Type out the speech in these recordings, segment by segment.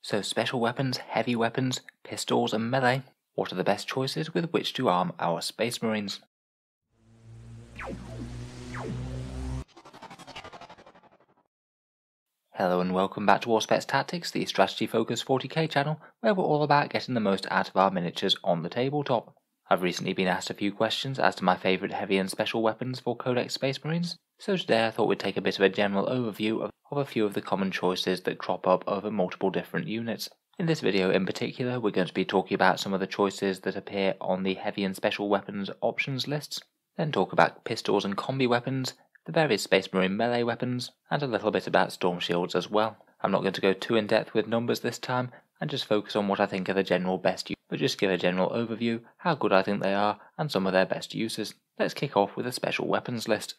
So special weapons, heavy weapons, pistols and melee, what are the best choices with which to arm our Space Marines? Hello and welcome back to Auspex Tactics, the strategy focused 40k channel, where we're all about getting the most out of our miniatures on the tabletop. I've recently been asked a few questions as to my favourite heavy and special weapons for Codex Space Marines, so today I thought we'd take a bit of a general overview of a few of the common choices that crop up over multiple different units. In this video in particular, we're going to be talking about some of the choices that appear on the heavy and special weapons options lists, then talk about pistols and combi weapons, the various Space Marine melee weapons, and a little bit about storm shields as well. I'm not going to go too in depth with numbers this time, and just focus on what I think are the general best uses, but just give a general overview, how good I think they are, and some of their best uses. Let's kick off with a special weapons list.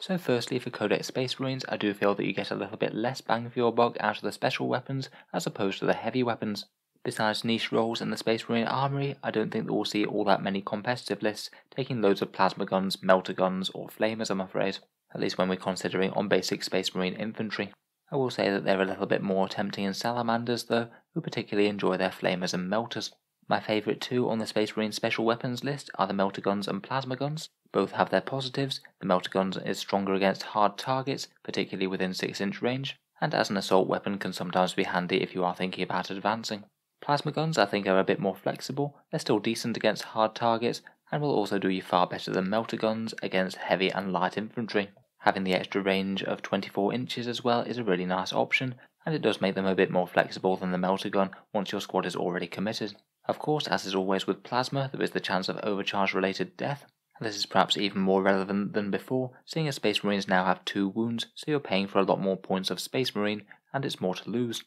So firstly, for Codex Space Marines, I do feel that you get a little bit less bang for your buck out of the special weapons as opposed to the heavy weapons. Besides niche roles in the Space Marine armoury, I don't think that we'll see all that many competitive lists taking loads of plasma guns, melter guns or flamers, I'm afraid, at least when we're considering on basic Space Marine infantry. I will say that they're a little bit more tempting in salamanders though, who particularly enjoy their flamers and melters. My favourite two on the Space Marine special weapons list are the melter guns and plasma guns. Both have their positives. The melter gun is stronger against hard targets, particularly within 6-inch range, and as an assault weapon can sometimes be handy if you are thinking about advancing. Plasma guns I think are a bit more flexible, they're still decent against hard targets, and will also do you far better than melter guns against heavy and light infantry. Having the extra range of 24 inches as well is a really nice option, and it does make them a bit more flexible than the melter gun once your squad is already committed. Of course, as is always with plasma, there is the chance of overcharge related death, and this is perhaps even more relevant than before, seeing as Space Marines now have 2 wounds, so you're paying for a lot more points of Space Marine, and it's more to lose.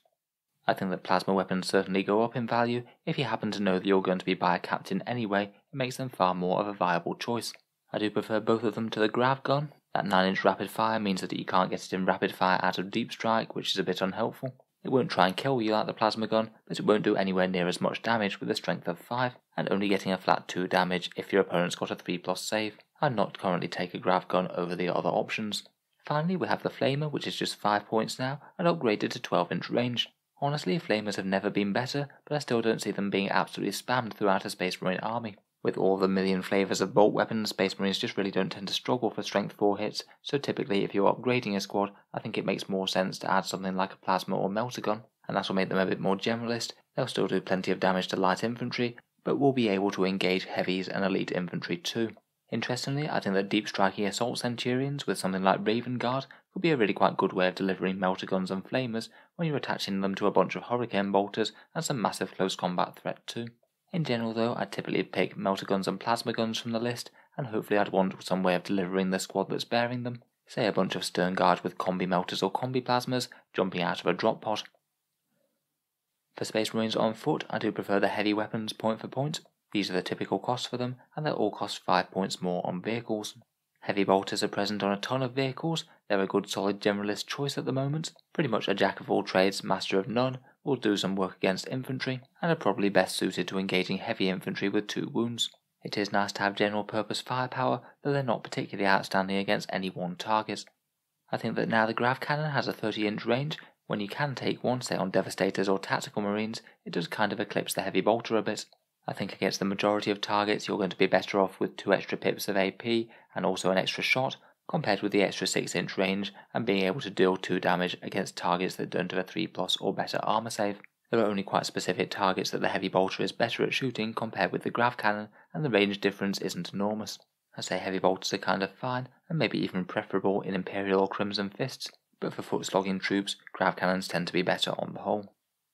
I think that plasma weapons certainly go up in value. If you happen to know that you're going to be by a captain anyway, it makes them far more of a viable choice. I do prefer both of them to the grav gun. That 9-inch rapid fire means that you can't get it in rapid fire out of deep strike, which is a bit unhelpful. It won't try and kill you like the plasma gun, but it won't do anywhere near as much damage with a strength of 5, and only getting a flat 2 damage if your opponent's got a 3+ save. I'd not currently take a grav gun over the other options. Finally, we have the flamer, which is just 5 points now, and upgraded to 12-inch range. Honestly, flamers have never been better, but I still don't see them being absolutely spammed throughout a Space Marine army. With all the million flavours of bolt weapons, Space Marines just really don't tend to struggle for strength 4 hits, so typically if you're upgrading a squad, I think it makes more sense to add something like a plasma or melter gun, and that will make them a bit more generalist. They'll still do plenty of damage to light infantry, but will be able to engage heavies and elite infantry too. Interestingly, I think that deep striking assault centurions with something like Raven Guard could be a really quite good way of delivering melter guns and flamers when you're attaching them to a bunch of hurricane bolters and some massive close combat threat too. In general though, I'd typically pick melter guns and plasma guns from the list, and hopefully I'd want some way of delivering the squad that's bearing them, say a bunch of stern guards with combi melters or combi plasmas jumping out of a drop pod. For Space Marines on foot, I do prefer the heavy weapons point for point. These are the typical costs for them, and they'll all cost 5 points more on vehicles. Heavy bolters are present on a ton of vehicles. They're a good solid generalist choice at the moment. Pretty much a jack of all trades, master of none, will do some work against infantry, and are probably best suited to engaging heavy infantry with 2 wounds. It is nice to have general purpose firepower, though they're not particularly outstanding against any one target. I think that now the grav cannon has a 30-inch range, when you can take one, say on Devastators or Tactical Marines, it does kind of eclipse the heavy bolter a bit. I think against the majority of targets you're going to be better off with 2 extra pips of AP and also an extra shot, compared with the extra 6-inch range and being able to deal 2 damage against targets that don't have a 3+ or better armor save. There are only quite specific targets that the heavy bolter is better at shooting compared with the grav cannon, and the range difference isn't enormous. I say heavy bolters are kind of fine, and maybe even preferable in Imperial or Crimson Fists, but for foot slogging troops, grav cannons tend to be better on the whole.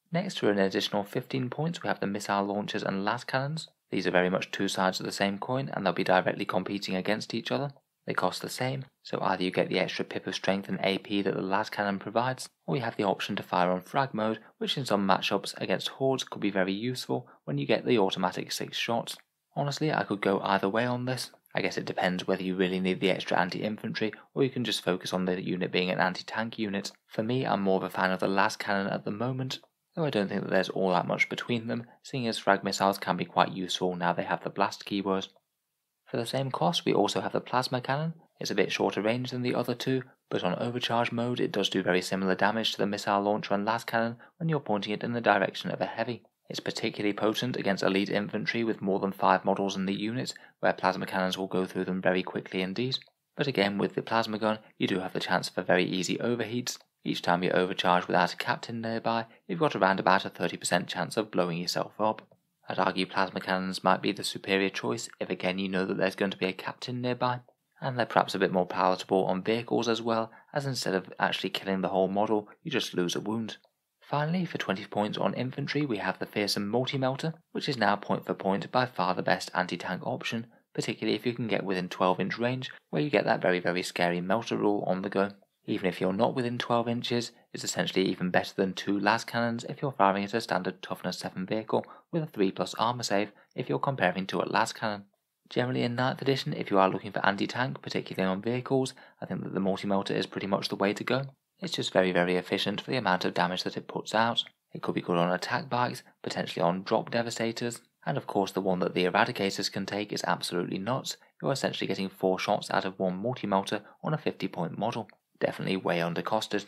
Next, for an additional 15 points, we have the missile launchers and las cannons. These are very much 2 sides of the same coin, and they'll be directly competing against each other. They cost the same, so either you get the extra pip of strength and AP that the las cannon provides, or you have the option to fire on frag mode, which in some matchups against hordes could be very useful when you get the automatic 6 shots. Honestly, I could go either way on this. I guess it depends whether you really need the extra anti-infantry, or you can just focus on the unit being an anti-tank unit. For me, I'm more of a fan of the las cannon at the moment, though I don't think that there's all that much between them, seeing as frag missiles can be quite useful now they have the blast keyword. For the same cost, we also have the plasma cannon. It's a bit shorter range than the other two, but on overcharge mode it does do very similar damage to the missile launcher and las cannon when you're pointing it in the direction of a heavy. It's particularly potent against elite infantry with more than 5 models in the unit, where plasma cannons will go through them very quickly indeed. But again, with the plasma gun, you do have the chance for very easy overheats. Each time you overcharge without a captain nearby, you've got around about a 30% chance of blowing yourself up. I'd argue plasma cannons might be the superior choice if again you know that there's going to be a captain nearby, and they're perhaps a bit more palatable on vehicles as well, as instead of actually killing the whole model, you just lose a wound. Finally, for 20 points on infantry, we have the fearsome multi-melter, which is now point for point by far the best anti-tank option, particularly if you can get within 12-inch range, where you get that very scary melter rule on the go. Even if you're not within 12 inches, it's essentially even better than 2 las cannons if you're firing at a standard toughness 7 vehicle with a 3+ armor save if you're comparing to a las cannon. Generally in 9th edition, if you are looking for anti-tank, particularly on vehicles, I think that the multi-melter is pretty much the way to go. It's just very efficient for the amount of damage that it puts out. It could be good on attack bikes, potentially on drop devastators, and of course the one that the eradicators can take is absolutely nuts. You're essentially getting 4 shots out of one multi-melter on a 50-point model. Definitely way undercosted.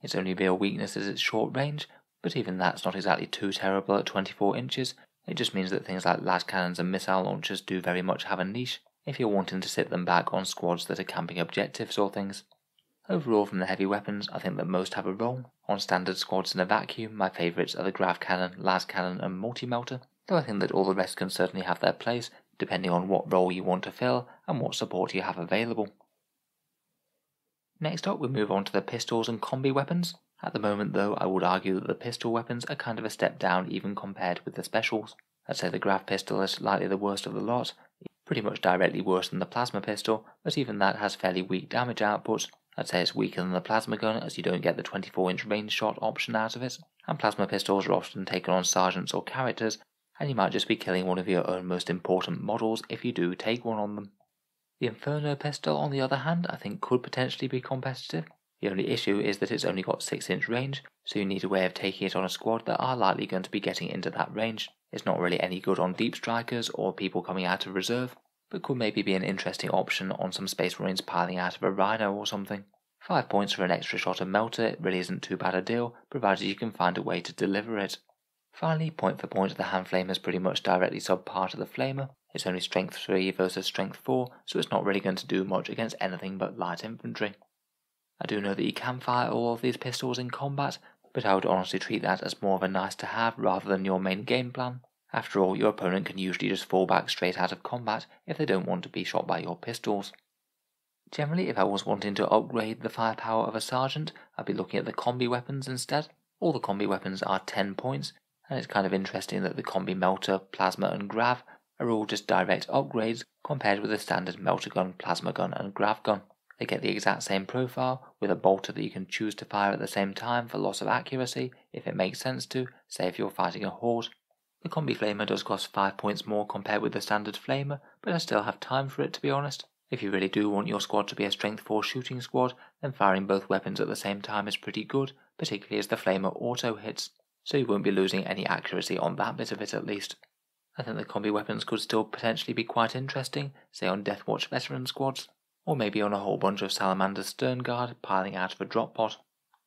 Its only real weakness is its short range, but even that's not exactly too terrible at 24 inches. It just means that things like las cannons and missile launchers do very much have a niche, if you're wanting to sit them back on squads that are camping objectives or things. Overall, from the heavy weapons, I think that most have a role. On standard squads in a vacuum, my favourites are the grav cannon, las cannon and multi-melter, though I think that all the rest can certainly have their place, depending on what role you want to fill and what support you have available. Next up, we move on to the pistols and combi weapons. At the moment though, I would argue that the pistol weapons are kind of a step down even compared with the specials. I'd say the grav pistol is slightly the worst of the lot, pretty much directly worse than the plasma pistol, but even that has fairly weak damage output. I'd say it's weaker than the plasma gun as you don't get the 24-inch range shot option out of it, and plasma pistols are often taken on sergeants or characters, and you might just be killing one of your own most important models if you do take one on them. The Inferno pistol, on the other hand, I think could potentially be competitive. The only issue is that it's only got 6-inch range, so you need a way of taking it on a squad that are likely going to be getting into that range. It's not really any good on deep strikers or people coming out of reserve, but could maybe be an interesting option on some Space Marines piling out of a Rhino or something. 5 points for an extra shot of melter, it really isn't too bad a deal, provided you can find a way to deliver it. Finally, point for point, the hand flamer is pretty much directly sub-par to the flamer. It's only strength 3 versus strength 4, so it's not really going to do much against anything but light infantry. I do know that you can fire all of these pistols in combat, but I would honestly treat that as more of a nice to have rather than your main game plan. After all, your opponent can usually just fall back straight out of combat if they don't want to be shot by your pistols. Generally, if I was wanting to upgrade the firepower of a sergeant, I'd be looking at the combi weapons instead. All the combi weapons are 10 points, and it's kind of interesting that the combi melter, plasma and grav are all just direct upgrades compared with the standard melter gun, plasma gun and grav gun. They get the exact same profile, with a bolter that you can choose to fire at the same time for loss of accuracy, if it makes sense to, say if you're fighting a horde. The combi flamer does cost 5 points more compared with the standard flamer, but I still have time for it to be honest. If you really do want your squad to be a strength 4 shooting squad, then firing both weapons at the same time is pretty good, particularly as the flamer auto hits, so you won't be losing any accuracy on that bit of it at least. I think the combi weapons could still potentially be quite interesting, say on Deathwatch veteran squads, or maybe on a whole bunch of Salamander Stern Guard piling out of a drop pod.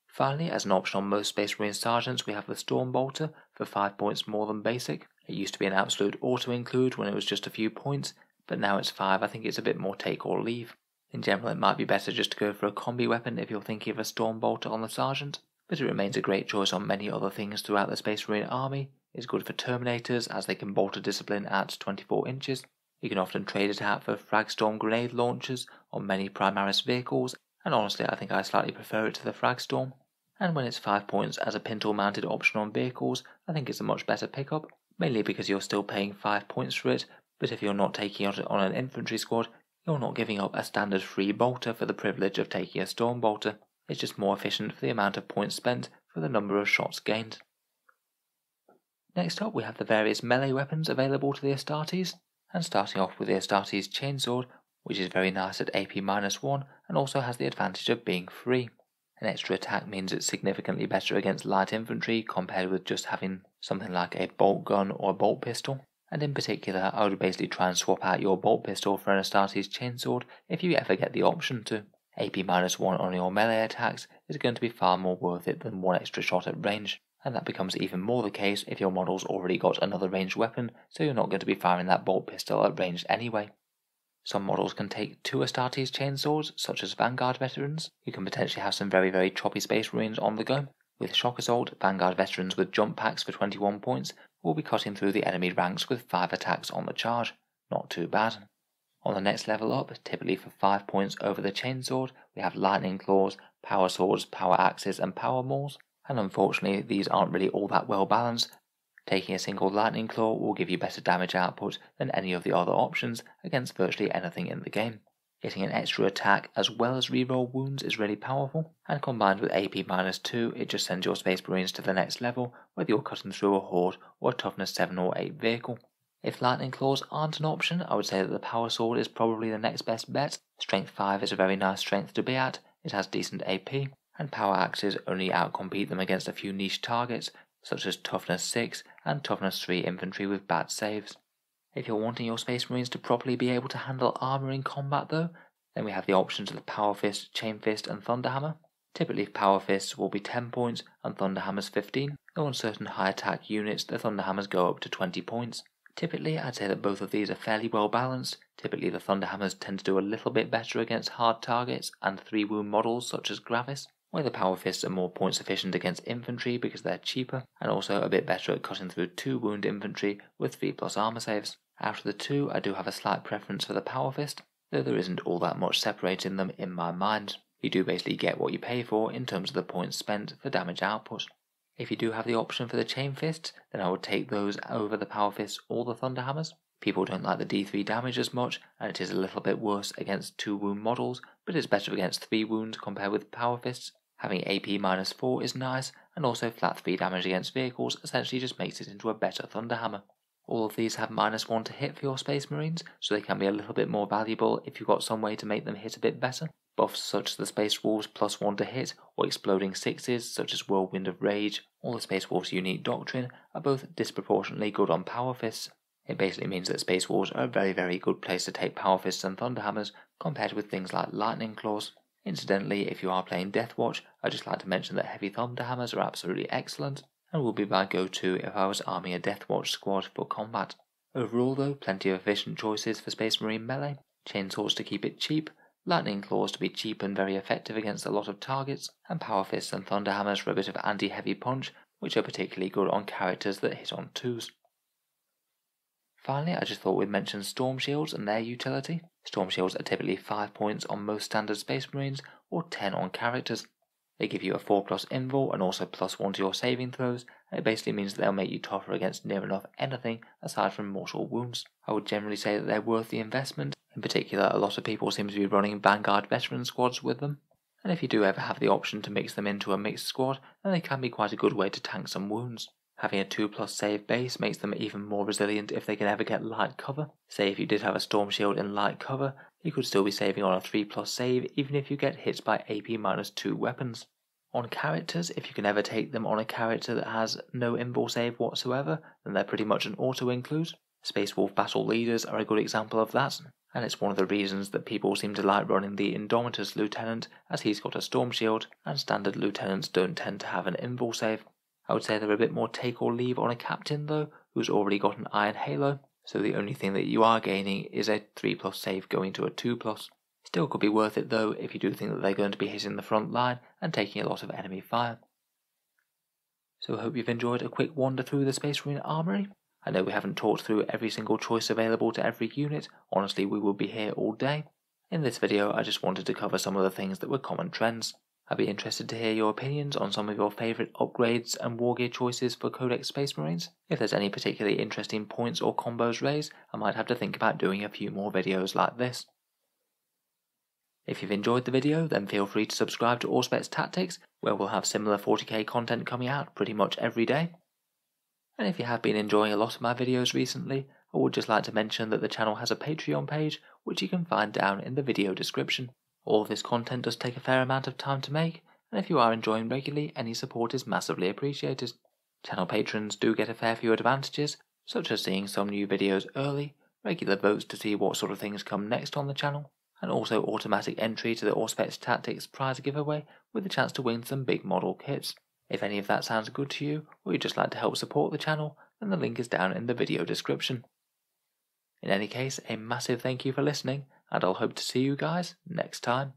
Finally, as an option on most Space Marine sergeants, we have the Storm Bolter for 5 points more than basic. It used to be an absolute auto-include when it was just a few points, but now it's 5. I think it's a bit more take or leave. In general, it might be better just to go for a combi weapon if you're thinking of a Storm Bolter on the sergeant, but it remains a great choice on many other things throughout the Space Marine army. It's good for Terminators as they can bolter discipline at 24 inches. You can often trade it out for Fragstorm grenade launchers on many Primaris vehicles, and honestly I think I slightly prefer it to the Fragstorm. And when it's 5 points as a pintle mounted option on vehicles, I think it's a much better pickup, mainly because you're still paying 5 points for it, but if you're not taking it on an infantry squad, you're not giving up a standard free bolter for the privilege of taking a Storm Bolter. It's just more efficient for the amount of points spent for the number of shots gained. Next up we have the various melee weapons available to the Astartes, and starting off with the Astartes Chainsword, which is very nice at AP-1 and also has the advantage of being free. An extra attack means it's significantly better against light infantry compared with just having something like a bolt gun or a bolt pistol, and in particular I would basically try and swap out your bolt pistol for an Astartes chainsword if you ever get the option to. AP-1 on your melee attacks is going to be far more worth it than one extra shot at range, and that becomes even more the case if your model's already got another ranged weapon, so you're not going to be firing that bolt pistol at range anyway. Some models can take 2 Astartes chainswords, such as Vanguard veterans. You can potentially have some very choppy Space Marines on the go. With Shock Assault, Vanguard veterans with jump packs for 21 points will be cutting through the enemy ranks with 5 attacks on the charge. Not too bad. On the next level up, typically for 5 points over the chainsword, we have Lightning Claws, Power Swords, Power Axes and Power Maws, and unfortunately these aren't really all that well balanced. Taking a single Lightning Claw will give you better damage output than any of the other options against virtually anything in the game. Getting an extra attack as well as reroll wounds is really powerful, and combined with AP-2 it just sends your Space Marines to the next level whether you're cutting through a Horde or a Toughness 7 or 8 vehicle. If Lightning Claws aren't an option, I would say that the Power Sword is probably the next best bet. Strength 5 is a very nice strength to be at, it has decent AP, and Power Axes only outcompete them against a few niche targets, such as Toughness 6 and Toughness 3 infantry with bad saves. If you're wanting your Space Marines to properly be able to handle armour in combat though, then we have the options of the Power Fist, Chain Fist and Thunderhammer. Typically Power Fists will be 10 points and Thunderhammers 15, though on certain high attack units the Thunderhammers go up to 20 points. Typically I'd say that both of these are fairly well balanced. Typically the Thunderhammers tend to do a little bit better against hard targets and 3 wound models such as Gravis, where the Power Fists are more points efficient against infantry because they're cheaper, and also a bit better at cutting through 2 wound infantry with 3+ armor saves. Out of the two, I do have a slight preference for the Power Fist, though there isn't all that much separating them in my mind. You do basically get what you pay for in terms of the points spent for damage output. If you do have the option for the Chain Fists, then I would take those over the Power Fists or the Thunderhammers. People don't like the D3 damage as much, and it is a little bit worse against 2 wound models, but it's better against 3 wounds compared with Power Fists. Having AP-4 is nice, and also flat 3 damage against vehicles essentially just makes it into a better Thunderhammer. All of these have -1 to hit for your Space Marines, so they can be a little bit more valuable if you've got some way to make them hit a bit better. Buffs such as the Space Wolves +1 to hit, or exploding 6s such as Whirlwind of Rage, or the Space Wolves unique doctrine are both disproportionately good on Power Fists. It basically means that Space Wolves are a very good place to take Power Fists and Thunderhammers compared with things like Lightning Claws. Incidentally, if you are playing Deathwatch, I'd just like to mention that Heavy Thunderhammers are absolutely excellent, and will be my go-to if I was arming a Deathwatch squad for combat. Overall though, plenty of efficient choices for Space Marine melee, Chainswords to keep it cheap, Lightning Claws to be cheap and very effective against a lot of targets, and Power Fists and Thunderhammers for a bit of anti-heavy punch, which are particularly good on characters that hit on 2s. Finally, I just thought we'd mention Storm Shields and their utility. Storm Shields are typically 5 points on most standard Space Marines, or 10 on characters. They give you a 4+ invul and also +1 to your saving throws, and it basically means that they'll make you tougher against near enough anything aside from mortal wounds. I would generally say that they're worth the investment. In particular, a lot of people seem to be running Vanguard veteran squads with them, and if you do ever have the option to mix them into a mixed squad, then they can be quite a good way to tank some wounds. Having a 2+ save base makes them even more resilient if they can ever get light cover. Say if you did have a Storm Shield in light cover, you could still be saving on a 3+ save even if you get hit by AP-2 weapons. On characters, if you can ever take them on a character that has no invul save whatsoever, then they're pretty much an auto-include. Space Wolf Battle Leaders are a good example of that, and it's one of the reasons that people seem to like running the Indomitus Lieutenant, as he's got a Storm Shield, and standard Lieutenants don't tend to have an invul save. I would say they're a bit more take or leave on a Captain though, who's already got an Iron Halo, so the only thing that you are gaining is a 3+ save going to a 2+. Still could be worth it though if you do think that they're going to be hitting the front line and taking a lot of enemy fire. So I hope you've enjoyed a quick wander through the Space Marine Armoury. I know we haven't talked through every single choice available to every unit, honestly we will be here all day. In this video I just wanted to cover some of the things that were common trends. I'd be interested to hear your opinions on some of your favourite upgrades and Wargear choices for Codex Space Marines. If there's any particularly interesting points or combos raised, I might have to think about doing a few more videos like this. If you've enjoyed the video, then feel free to subscribe to Auspex Tactics, where we'll have similar 40k content coming out pretty much every day. And if you have been enjoying a lot of my videos recently, I would just like to mention that the channel has a Patreon page, which you can find down in the video description. All of this content does take a fair amount of time to make, and if you are enjoying regularly, any support is massively appreciated. Channel patrons do get a fair few advantages, such as seeing some new videos early, regular votes to see what sort of things come next on the channel, and also automatic entry to the Auspex Tactics prize giveaway with a chance to win some big model kits. If any of that sounds good to you, or you'd just like to help support the channel, then the link is down in the video description. In any case, a massive thank you for listening, and I'll hope to see you guys next time.